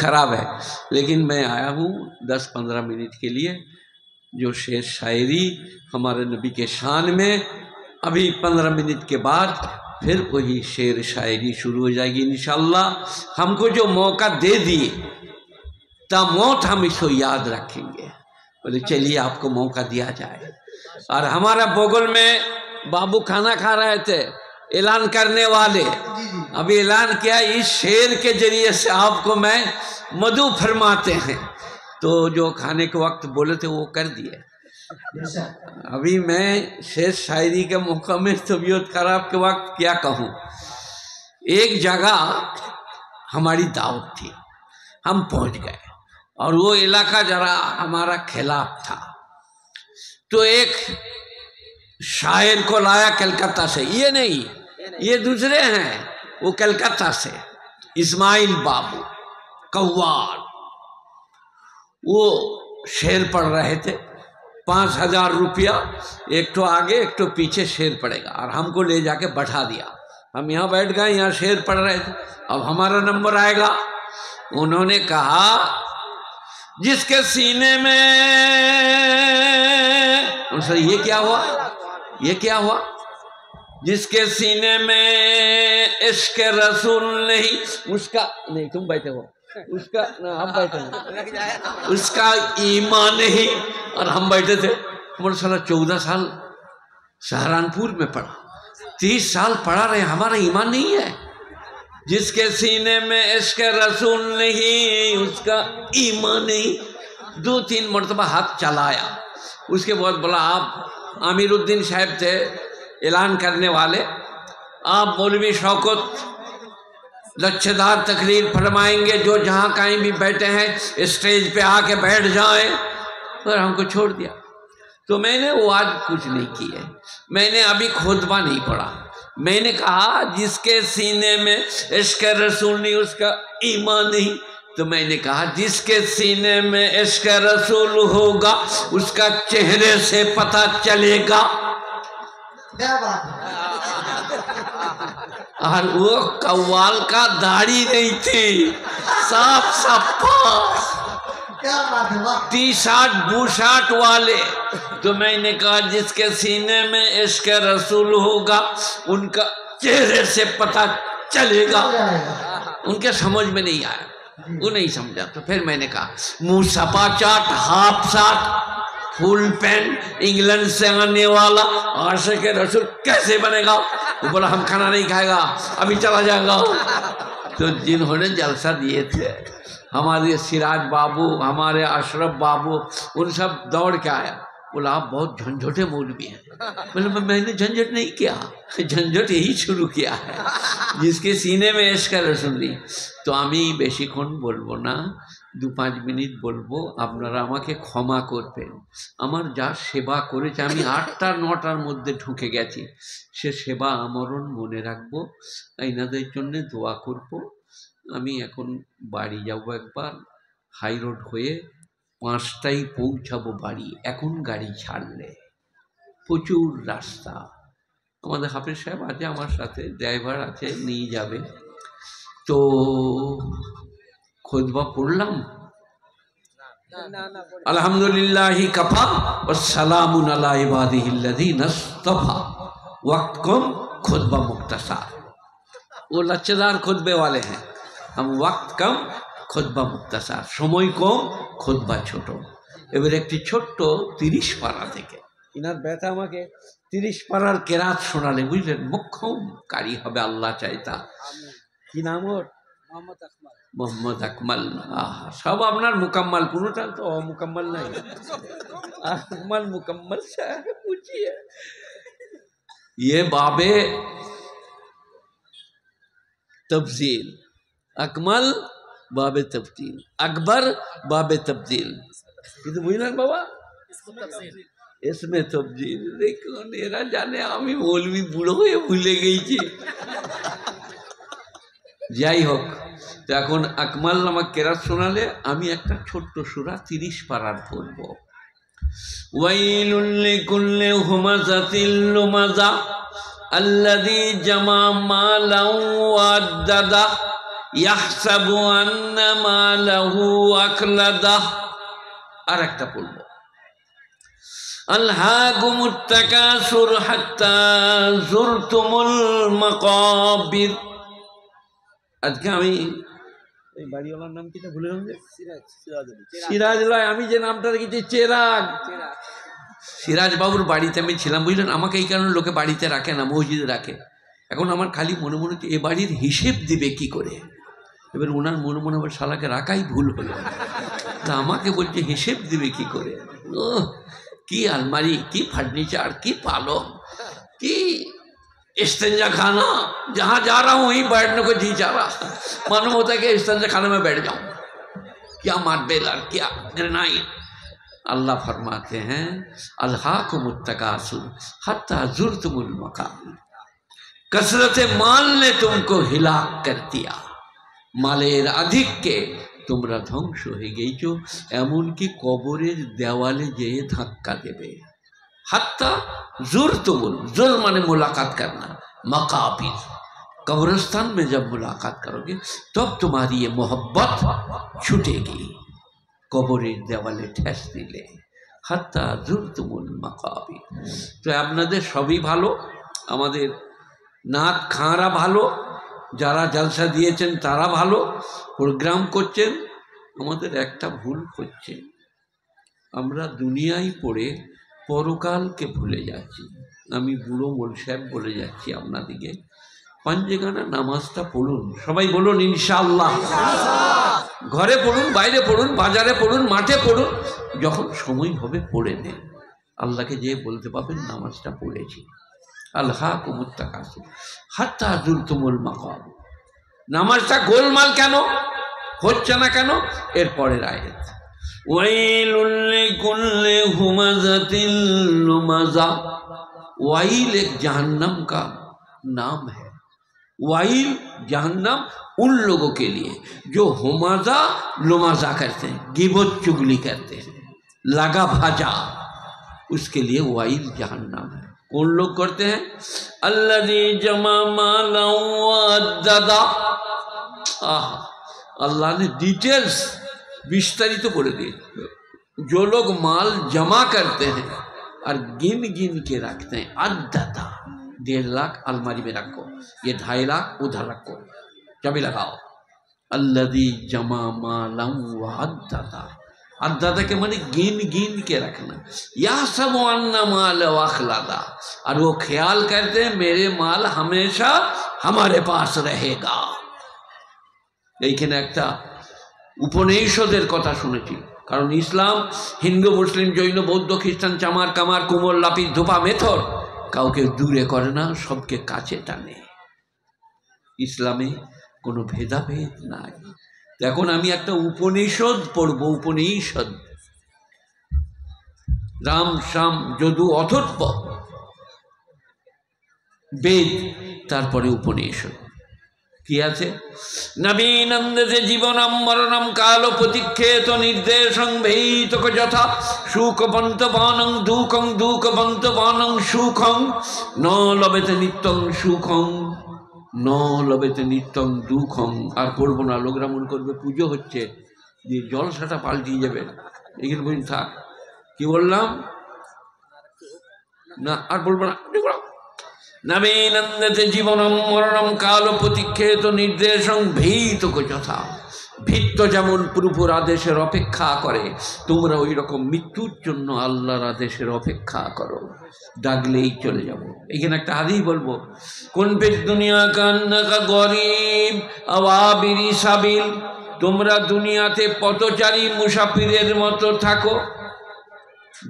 खराब है, लेकिन मैं आया हूँ 10-15 मिनट के लिए। जो शेर शायरी हमारे नबी के शान में, अभी 15 मिनट के बाद फिर वही शेर शायरी शुरू हो जाएगी इंशाअल्लाह। हमको जो मौका दे दिए ता मौत हम इसको याद रखेंगे। बोले चलिए आपको मौका दिया जाए। और हमारा बगल में बाबू खाना खा रहे थे, ऐलान करने वाले अभी ऐलान किया, इस शेर के जरिए से आपको मैं मधु फरमाते हैं। तो जो खाने के वक्त बोले थे वो कर दिए। अभी मैं शेर शायरी के मौका में तबीयत खराब के वक्त क्या कहूँ। एक जगह हमारी दावत थी, हम पहुंच गए और वो इलाका जरा हमारा खिलाफ था। तो एक शायर को लाया कलकत्ता से, ये नहीं, ये दूसरे हैं, वो कलकत्ता से इस्माइल बाबू कव्वाल। वो शेर पढ़ रहे थे, 5000 रुपया, एक तो आगे एक तो पीछे शेर पड़ेगा। और हमको ले जाके बैठा दिया, हम यहाँ बैठ गए, यहाँ शेर पढ़ रहे थे। अब हमारा नंबर आएगा। उन्होंने कहा जिसके सीने में, उनसे ये क्या हुआ, ये क्या हुआ, जिसके सीने में इश्क रसूल नहीं, उसका नहीं, तुम बैठे हो, उसका हम बैठे हैं, उसका ईमान नहीं। और हम बैठे थे, हमारे साला 14 साल सहारनपुर में पढ़ा, 30 साल पढ़ा रहे, हमारा ईमान नहीं है। जिसके सीने में इश्क रसूल नहीं, उसका ईमान नहीं। 2-3 मरतबा हाथ चलाया, उसके बाद बोला आप आमिरुद्दीन साहब थे ऐलान करने वाले, आप मौलवी शौकत लच्छेदार तकरीर फरमाएंगे, जो जहाँ कहीं भी बैठे हैं स्टेज पे आके बैठ जाएं। और हमको छोड़ दिया। तो मैंने वो आज कुछ नहीं किया, मैंने अभी खुतबा नहीं पढ़ा। मैंने कहा जिसके सीने में इश्क रसूल नहीं, उसका ईमान नहीं। तो मैंने कहा जिसके सीने में इश्क रसूल होगा, उसका चेहरे से पता चलेगा। और वो कव्वाल का दाढ़ी नहीं थी, साफ सफा टी शर्ट बूशर्ट वाले। तो मैंने कहा जिसके सीने में इश्क रसूल होगा, उनका चेहरे से पता चलेगा। उनके समझ में नहीं आया, वो नहीं समझा। तो फिर मैंने कहा मुंह सपा चाट, हाफ साट, फुल पैंट, इंग्लैंड से आने वाला आशिक रसूल कैसे बनेगा। वो बोला हम खाना नहीं खाएगा, अभी चला जाएगा। तो जिन्होंने जलसा दिए थे, हमारे सिराज बाबू, हमारे अशरफ बाबू, उन सब दौड़ के आया। बोला आप बहुत झंझटे मौलवी हैं। मतलब मैंने झंझट नहीं किया, झंझट यही शुरू किया है, जिसके सीने में इश्क रसूल नहीं। तो আমি বেশিক্ষণ বলবো না, 2-5 মিনিট বলবো, আপনারা আমাকে ক্ষমা করবেন। আমার যা সেবা করেছে, আমি 8টা-9টার মধ্যে ঢুকে গেছি, সে সেবা আমরণ মনে রাখবো, এনাদের জন্য দোয়া করব। আমি এখন বাড়ি যাব, একবার হাই রোড হয়ে 5টায় পৌঁছাবো বাড়ি। এখন গাড়ি ছাড়লে প্রচুর রাস্তা। আমাদের হাফেজ সাহেব আছে আমার সাথে, ড্রাইভার আছে, নিয়ে যাবে। তো খুতবা পড়লাম, আলহামদুলিল্লাহি কাফা ওয়া সালামুন আলা ইবাদিহিল্লাযিনা ইসতাফা। वक्त कम खुतबा मुख्तसार, वो लच्छेदार खुतबे वाले हैं। हम वक्त कम खुतबा मुख्तसार, समय कम खुतबा छोटो। এবার একটি ছোট্ট 30 পারা থেকে ইনার ব্যথা আমাকে 30 পারার কেরাত শোনালে, বুঝলেন, মুখ্যম কারি হবে আল্লাহ চাইতা। কি নাম ওর? মোহাম্মদ আকমাল। সব আপনার মুকাম্মাল, কোনোটা তো অমুকাম্মাল নাই। আকমাল মুকাম্মাল সাহেব पूछिए। ये बाबे तब्दील, अकमल बाबे तब्दील, अकबर बाबे तब्दील। কিন্তু বুঝলেন বাবা, इसमें तब्दील देखो এরা জানে আমি মৌলবি বুড়ো হয়ে ভুলে গেছি। যাই হোক, তো এখন আকমাল নামক কেরাত শোনালে আমি একটা ছোট্ট সূরা 30 পারার পড়ব। ওয়াইলুল লিকুল্লি হুমাযাতিল লুমাযা আল্লাযী জামা মালান ওয়া আদ্দাদা ইয়াহসাবু আন্না মালাহু আকলাদাহ। আর একটা পড়ব, আলহাকুমুত তাকাসুর হাত্তা যুরতুমুল মাকাবির। আজকে আমি এই বাড়িওয়ালার নাম কিটা ভুলে গেলাম, সিরাজ লয়, আমি যে নামটা রেখেছি চেরাগ। সিরাজ বাবুর বাড়িতে আমি ছিলাম, বুঝলেন। আমাকে এই কারণে লোকে বাড়িতে রাখে না, মসজিদে রাখে। এখন আমার খালি মনে মনে হচ্ছে এ বাড়ির হিসেব দিবে কি করে। এবার ওনার মনে মনে আবার শালাকে রাখাই ভুল হলো, তা আমাকে বলছে হিসেব দিবে কি করে। ও কি আলমারি, কি ফাर्नीचर, की पालंग, की इस्तेंजा खाना, जहाँ जा रहा हूँ वहीं बैठने को जी जा रहा। मालूम होता है कि इस्तेंजा खाने में बैठ जाऊँ, क्या मार्बल और क्या ग्रेनाइट। अल्लाह फरमाते हैं अल्हाकुमुत तकासुर हत्ता जुरतुमुल मकाबिर। कसरत माल ने तुमको हिलाक कर दिया, मालेर अधिक्के তোমরা ধ্বংস হয়ে গেছো, এমনকি কবরের দেওয়ালে যেয়ে ধাক্কা দেবে। হাত্তা जुरतुमुल, जुर माने मुलाकात करना, मकाबिर कब्रिस्तान में जब मुलाकात करोगे तब तुम्हारी ये मोहब्बत छूटेगी। কবরের দেওয়ালে ঠেস দিলে, হাত্তা जुरतुमुल मकाबिर। তো আপনাদের সবই ভালো, আমাদের নাত খাঁরা ভালো, যারা জলসা দিয়েছেন তারা ভালো, প্রোগ্রাম করছেন। আমাদের একটা ভুল হচ্ছে, আমরা দুনিয়ায় পড়ে পরকালকে ভুলে যাচ্ছি। আমি বুড়ো মোল সাহেব বলে যাচ্ছি আপনাদিকে, পাঞ্জেগানা নামাজটা পড়ুন, সবাই বলুন ইনশাআল্লাহ। ঘরে পড়ুন, বাইরে পড়ুন, বাজারে পড়ুন, মাঠে পড়ুন, যখন সময় হবে পড়ে নেন। আল্লাহকে যে বলতে পারবেন নামাজটা পড়েছি। আলহাকুমুত তাকাসুর হাত্তা যুরতুমুল মাকাবির। নামাজটা গোলমাল কেন হচ্ছে না কেন? এর পরের আয়াত, ওয়াইলুল লিকুল্লি হুমাযাতিল লুমাযা। वाइल एक जहन्नम का नाम है। वाइल जहन्नम उन लोगों के लिए जो हुमाजा लुमाजा करते हैं, गिबत चुगली करते हैं, लगा भाजा, उसके लिए वाइल जहन्नम है। कौन लोग करते हैं? अल्लज़ी जमा माला व अद्ददा। अल्लाह ने डिटेल्स विस्तारित कर दिए। जो लोग माल जमा करते हैं और गिन गिन के रखते हैं, अद्ददा, 1.5 लाख अलमारी में रखो, ये 2.5 लाख उधर रखो, चाबी लगाओ। अल्लज़ी जमा माला व अद्ददा, अद्ददा के माने गिन गिन के रखना। या सब अन्ना माल अखलादा, और वो ख्याल करते हैं मेरे माल हमेशा हमारे पास रहेगा। এইখানে একটা উপনিষদের কথা শুনেছি, কারণ ইসলাম হিন্দু মুসলিম জৈন বৌদ্ধ খ্রিস্টান চামার কামার কুমোর লাপিস ধোপা মেথর কাউকে দূরে করে না, সবকে কাছে টানে। ইসলামে কোনো ভেদাভেদ নাই। এখন আমি একটা উপনিষদ পড়ব, উপনিষদ, রাম শ্যাম যদু অথর্ব বেদ, তারপরে উপনিষদ কি আছে? নবীনন্দে জীবনম মরণম কাল প্রতিক্ষেত নির্দেশং ভেইতক যথা সুখবন্ত বানং দুঃখং দুঃখবন্ত বানং সুখং ন লবেতে নিত্যং সুখং ন লবেতে নিত্যং দুঃখং। আর পড়বো না, লোকরা মনে করবে পুজো হচ্ছে, যে জলসাটা পাল্টিয়ে যাবে। এখানে বলুন থাক, কি বললাম না, আর বলবো না। নবীনন্দে জীবনম মরণম কাল প্রতিক্ষেত নির্দেশং ভীতক যথা। ভিত্ত যেমন প্রভুর আদেশের অপেক্ষা করে, তোমরা ওই রকম মৃত্যুর জন্য আল্লাহর আদেশের অপেক্ষা করো, ডাকলেই চলে যাব। এখানে একটা হাদিস বলবো, কোন ফিদ দুনিয়া কান্নাকা গরিব আওয়াবিরি সাবিল। তোমরা দুনিয়াতে পথচারী মুসাফিরের মতো থাকো।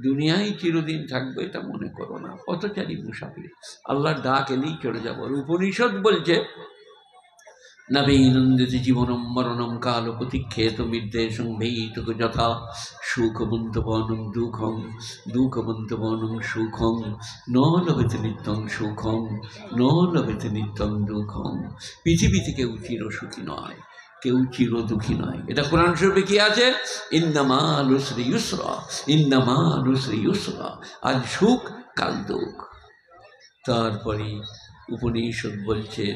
দুনিয়ায় চিরদিন থাকবে এটা মনে করো না, পথচারী মুসাফির, আল্লাহর ডাক এলেই চলে যাবো। উপনিষদ বলছে নবীনন্দিত জীবনম মরণম কাল প্রতিক্ষেত নির্দেশং ভেইতক যথা সুখবন্তবনং দুঃখং দুঃখবন্তবনং সুখং ন লভেতে নিত্যং সুখং ন লভেতে নিত্যং দুঃখং। পৃথিবীতে কেউ চির সুখী নয়, কেউ চির দুঃখী নয়। এটা কোরআন শরীফে কি আছে? ইন্নামাল উসরি ইউসরা, ইন্নামাল উসরি ইউসরা। আজ সুখ কাল দুঃখ। তারপরে উপনিষদ বলছে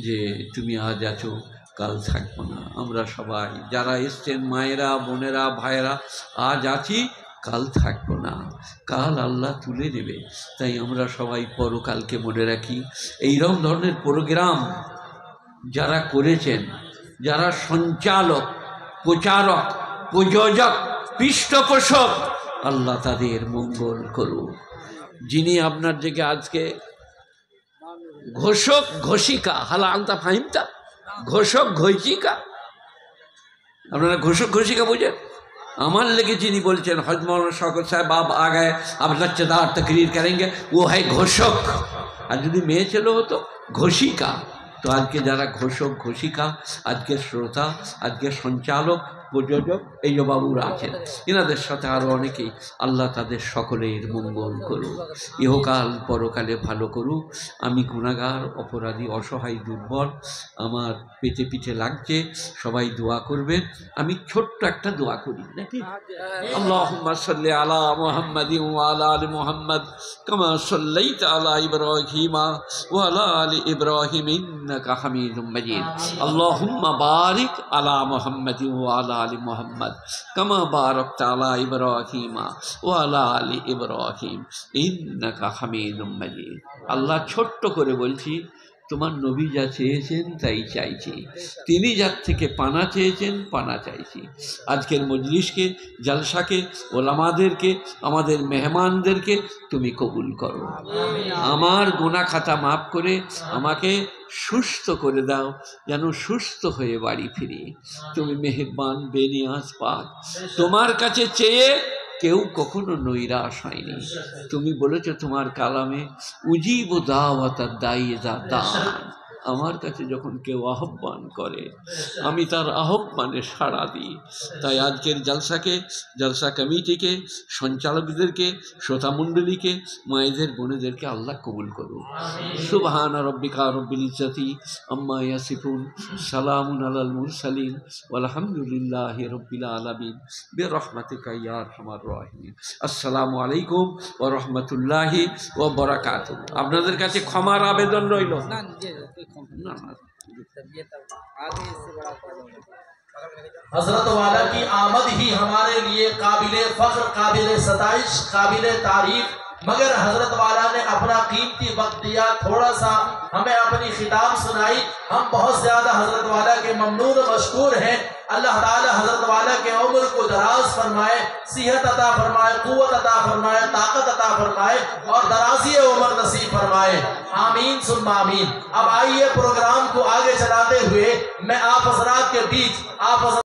যে তুমি আজ আছো, কাল থাকবো না। আমরা সবাই যারা এসছেন, মায়েরা, বোনেরা, ভাইয়েরা, আজ আছি, কাল থাকবো না, কাল আল্লাহ তুলে নেবে। তাই আমরা সবাই পরকালকে মনে রাখি। এইরকম ধরনের প্রোগ্রাম যারা করেছেন, যারা সঞ্চালক, প্রচারক, প্রযোজক, পৃষ্ঠপোষক, আল্লাহ তাদের মঙ্গল করুক। যিনি আপনার দিকে আজকে ঘোষক ঘোষিকা, হালা আনতা ফাহিমতা, ঘোষক ঘোষিকা, আপনারা ঘোষক ঘোষিকা বুঝেন? আমার লেগে যিনি বলছেন হযরত মৌলানা শওকত সাহেব आप आ गए, अब लच्चेदार तकरीर करेंगे, वो है घोषक। আর যদি মেয়ে ছেলে হতো ঘোষিকা। তো আজকে যারা ঘোষক ঘোষিকা, আজকের শ্রোতা, আজকের সঞ্চালক, প্রযোজক, এই যে বাবুরা আছেন, এনাদের সাথে আরও অনেকেই, আল্লাহ তাদের সকলের মঙ্গল করুক, ইহকাল পরকালে ভালো করুক। আমি গুনাহগার, অপরাধী, অসহায়, দুর্বল, আমার পেটে পিঠে লাগছে, সবাই দোয়া করবেন। আমি ছোট্ট একটা দোয়া করি নাকি? আল্লাহুম্মা সাল্লি আলা মুহাম্মাদিন ওয়া আলা আলি মুহাম্মাদ কামা সাল্লাইতা আলা ইব্রাহিম ওয়া আলা আলি ইব্রাহিম ইন্নাকা হামিদুম মাজিদ। আল্লাহুম্মা বারিক আলা মুহাম্মাদিন ওয়া আলা আলি মুহাম্মাদ কামা বারাকতা আলা ইব্রাহিম ওয়া আলা আলি ইব্রাহিম ইন্নাকা হামিদুম মাজিদ। আল্লাহ, ছোট্ট করে বলছি, তোমার নবী যা চেয়েছেন তাই চাইছি, তিনি যার থেকে পানা চেয়েছেন পানা চাইছি। আজকের মজলিসকে, জলসাকে, ওলামাদেরকে, আমাদের মেহমানদেরকে তুমি কবুল করো। আমার গুনাহ খাতা মাফ করে আমাকে সুস্থ করে দাও, যেন সুস্থ হয়ে বাড়ি ফিরি। তুমি মেহেরবান, বেনিয়াজ, পাক। তোমার কাছে চেয়ে কেউ কখনো নৈরাশ হয়নি। তুমি বলেছো তোমার কালামে, উজিব দাওয়াতাদ দাঈ ইযা দাআন। আমার কাছে যখন কেউ আহ্বান করে আমি তার আহ্বানে সাড়া দিই। তাই আজকের জলসাকে, জলসা কমিটিকে, সঞ্চালকদেরকে, শ্রোতামণ্ডলীকে, মায়েদের, বোনেদেরকে আল্লাহ কবুল করুন। সুবহানা রব্বিকা রব্বিল ইজ্জাতি আম্মা ইয়াসিফুন, সালামুন আলাল মুরসালিন, ওয়ালহামদুলিল্লাহি রব্বিল আলামিন, বিরহমাতিকা ইয়া আরহামার রাহিমিন। আসসালামু আলাইকুম ওয়া রাহমাতুল্লাহি ওয়া বারাকাতুহু। আপনাদের কাছে ক্ষমার আবেদন রইল। हजरत वाला की आमद ही हमारे लिए काबिले फख्र, काबिले सताइश, काबिले तारीफ, मगर हजरत वाला ने अपना कीमती वक्त दिया, थोड़ा सा हमें अपनी खिताब सुनाई। हम बहुत ज्यादा हजरत वाला के ममनून मशकूर हैं। अल्लाह ताला हजरत वाला के उम्र को दराज फरमाए, सेहत अता फरमाए, कुव्वत अता फरमाए, ताकत अता फरमाए और दराज़ी उम्र नसीब फरमाए। आमीन सुम्मा आमीन। अब आइए प्रोग्राम को आगे चलाते हुए मैं आप हजरात के बीच, आप